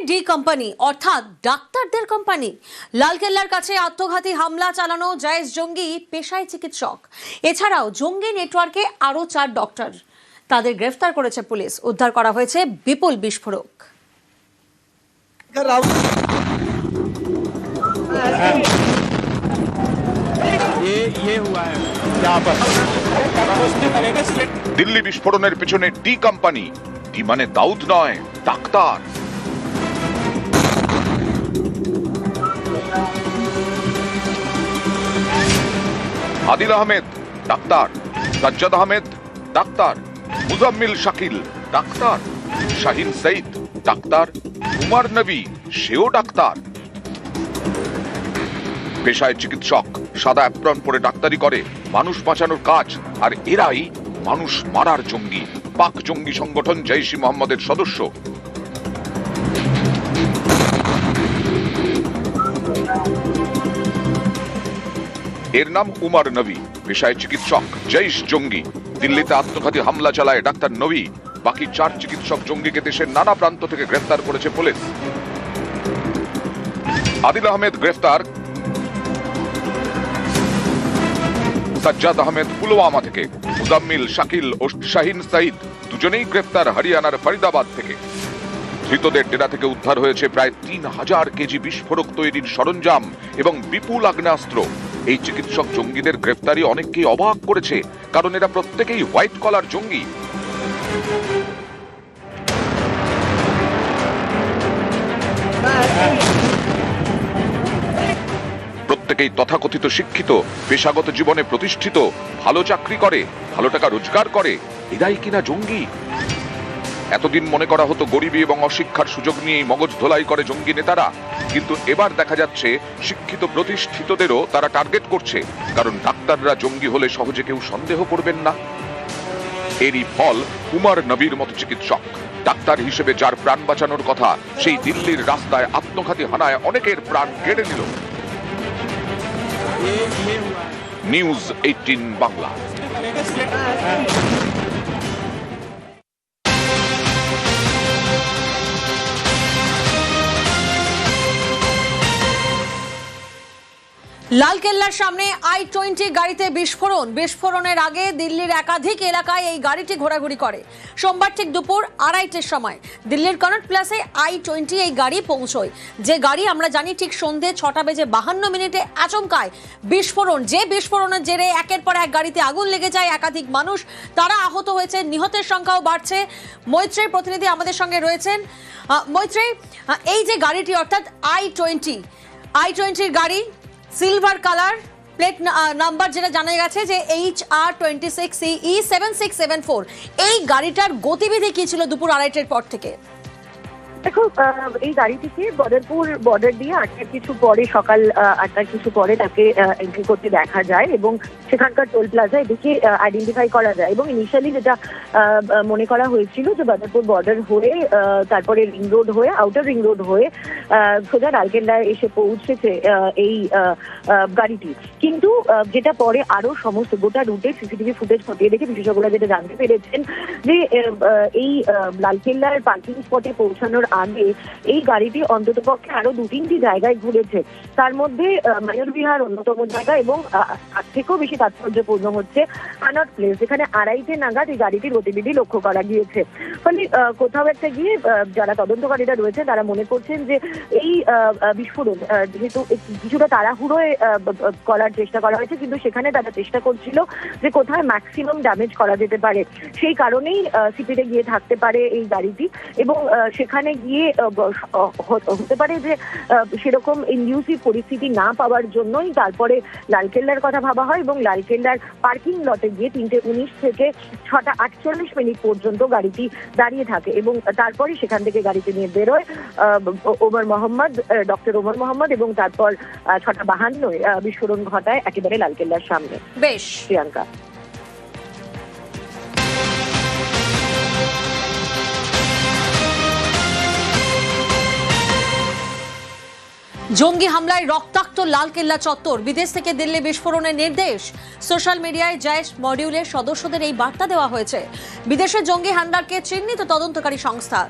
D company অর্থাৎ ডাক্তারদের company. লালকেল্লার কাছে আত্মঘাতী হামলা চালানো জায়েজ জঙ্গি পেশায় চিকিৎসক। এছাড়াও জঙ্গি নেটওয়ার্কে আরও 4 ডক্টর। তাদের গ্রেফতার করেছে পুলিশ। উদ্ধার করা হয়েছে বিপুল বিস্ফোরক। দিল্লি বিস্ফোরণের পেছনে ডি কোম্পানি। ডি মানে দাউদ নয়, doctor. Adil Ahmed doctor, Sajjad Ahmed doctor, Muzammil Shakil doctor, Shahin Saeed doctor, Umar Nabi সেও ডাক্তার। পেশায় চিকিৎসক, সাদা অ্যাপ্রন পরে ডাক্তারি করে, মানুষ বাঁচানোর কাজ। আর এরাই মানুষ মারার জঙ্গি, পাক জঙ্গি সংগঠন জৈশ ই মোহাম্মদের সদস্য। এর নাম উমর নবী, পেশায় চিকিৎসক, জৈশ জঙ্গি। দিল্লিতে আত্মঘাতী হামলা চালায় ডাক্তার নবী। বাকি 4 চিকিৎসক জঙ্গিকে দেশের নানা প্রান্ত থেকে গ্রেফতার করেছে পুলিশ। আদিল আহমেদ গ্রেফতার সাজ্জাদ আহমেদ পুলওয়ামা থেকে, মুজাম্মিল শাকিল ও শাহিন সঈদ দুজনেই গ্রেফতার হরিয়ানার ফরিদাবাদ থেকে। ধৃতদের ডেরা থেকে উদ্ধার হয়েছে প্রায় 3000 কেজি বিস্ফোরক তৈরির সরঞ্জাম এবং বিপুল আগ্নেয়াস্ত্র। এই চিকিৎসক জঙ্গিদের গ্রেফতারি অনেককেই অবাক করেছে, কারণ এরা প্রত্যেকেই হোয়াইট কলার জঙ্গি। প্রত্যেকেই তথাকথিত শিক্ষিত, পেশাগত জীবনে প্রতিষ্ঠিত, ভালো চাকরি করে, ভালো টাকা রোজগার করে। এরাই কিনা জঙ্গি? এতদিন মনে করা হতো গরিবী এবং অশিক্ষার সুযোগ নিয়েই মগজ ধোলাই করে জঙ্গি নেতারা, কিন্তু এবার দেখা যাচ্ছে শিক্ষিত প্রতিষ্ঠিতদেরও তারা টার্গেট করছে, কারণ ডাক্তাররা জঙ্গি হলে সহজে কেউ সন্দেহ করবেন না। এরই ফল উমর নবীর মতো চিকিৎসক। ডাক্তার হিসেবে যার প্রাণ বাঁচানোর কথা, সেই দিল্লির রাস্তায় আত্মঘাতী হানায় অনেকের প্রাণ কেড়ে নিল। নিউজ 18 বাংলা। লালকেল্লার সামনে i-20 গাড়িতে বিস্ফোরণের আগে দিল্লির একাধিক এলাকায় এই গাড়িটি ঘোরাঘুরি করে। সোমবার ঠিক দুপুর 2:30টার সময় দিল্লির কনট প্লাসে i-20 এই গাড়ি পৌঁছয়। যে গাড়ি আমরা জানি ঠিক সন্ধে 6:52 আচমকায় বিস্ফোরণ। যে বিস্ফোরণের জেরে একের পর এক গাড়িতে আগুন লেগে যায়। একাধিক মানুষ তারা আহত হয়েছে, নিহতের সংখ্যাও বাড়ছে। মৈত্রের প্রতিনিধি আমাদের সঙ্গে রয়েছেন। মৈত্রী, এই যে গাড়িটি অর্থাৎ i-20 গাড়ি, সিলভার কালার, প্লেট নাম্বার যেটা জানা গেছে যে HR26CE7674, এই গাড়িটার গতিবিধি কি ছিল দুপুর 2:30টার পর থেকে? দেখো, এই গাড়িটিকে বদরপুর বর্ডার দিয়ে 8টার কিছু পরে, সকাল 8টার কিছু পরে তাকে এন্ট্রি করতে দেখা যায় এবং সেখানকার টোল প্লাজা এদিকে আইডেন্টিফাই করা যায়। এবং ইনিশিয়ালি যেটা মনে করা হয়েছিল যে বদরপুর বর্ডার হয়ে, তারপরে রিং রোড হয়ে, আউটার রিং রোড হয়ে সোজা লালকেল্লায় এসে পৌঁছেছে এই গাড়িটি। কিন্তু যেটা পরে আরো সমস্ত গোটা রুটে সিসিটিভি ফুটেজ খতিয়ে দেখে বিশেষজ্ঞরা যেটা জানতে পেরেছেন যে এই লালকেল্লার পার্কিং স্পটে পৌঁছানোর আগে এই গাড়িটি অন্ততপক্ষে আরো 2-3টি জায়গায় ঘুরেছে। তার মধ্যে মায়র বিহার অন্যতম জায়গা এবং তার থেকেও বেশি তাৎপর্যপূর্ণ হচ্ছে কনট প্লেস, যেখানে 2:30 নাগাদ এই গাড়িটির গতিবিধি লক্ষ্য করা গিয়েছে। ফলে কোথাও একটা গিয়ে যারা তদন্তকারীরা রয়েছে তারা মনে করছেন যে এই বিস্ফোরণ যেহেতু কিছুটা তাড়াহুড়োয় করার চেষ্টা করা হয়েছে, কিন্তু সেখানে তারা চেষ্টা করছিল যে কোথায় ম্যাক্সিমাম ড্যামেজ করা যেতে পারে। সেই কারণেই সিপিতে গিয়ে থাকতে পারে এই গাড়িটি এবং সেখানে গিয়ে হতে পারে যে সেরকম ইনডিউসিভ পরিস্থিতি না পাওয়ার জন্যই তারপরে লালকেল্লার কথা ভাবা হয় এবং লালকেল্লার পার্কিং লটে গিয়ে 3:19 থেকে 6:48 পর্যন্ত গাড়িটি দাঁড়িয়ে থাকে এবং তারপরে সেখান থেকে গাড়িতে নিয়ে বেরোয় ডক্টর ওমর মোহাম্মদ এবং তারপর 6:52 বিস্ফোরণ ঘটায় একেবারে লালকেল্লার সামনে। বেশ, প্রিয়াঙ্কা। জঙ্গি হামলায় রক্তাক্ত লালকেল্লা চত্বর। বিদেশ থেকে দিল্লি বিস্ফোরণের নির্দেশ। সোশ্যাল মিডিয়ায় জৈশ মডিউলের সদস্যদের এই বার্তা দেওয়া হয়েছে। বিদেশে জঙ্গি হামলাকে চিহ্নিত তদন্তকারী সংস্থা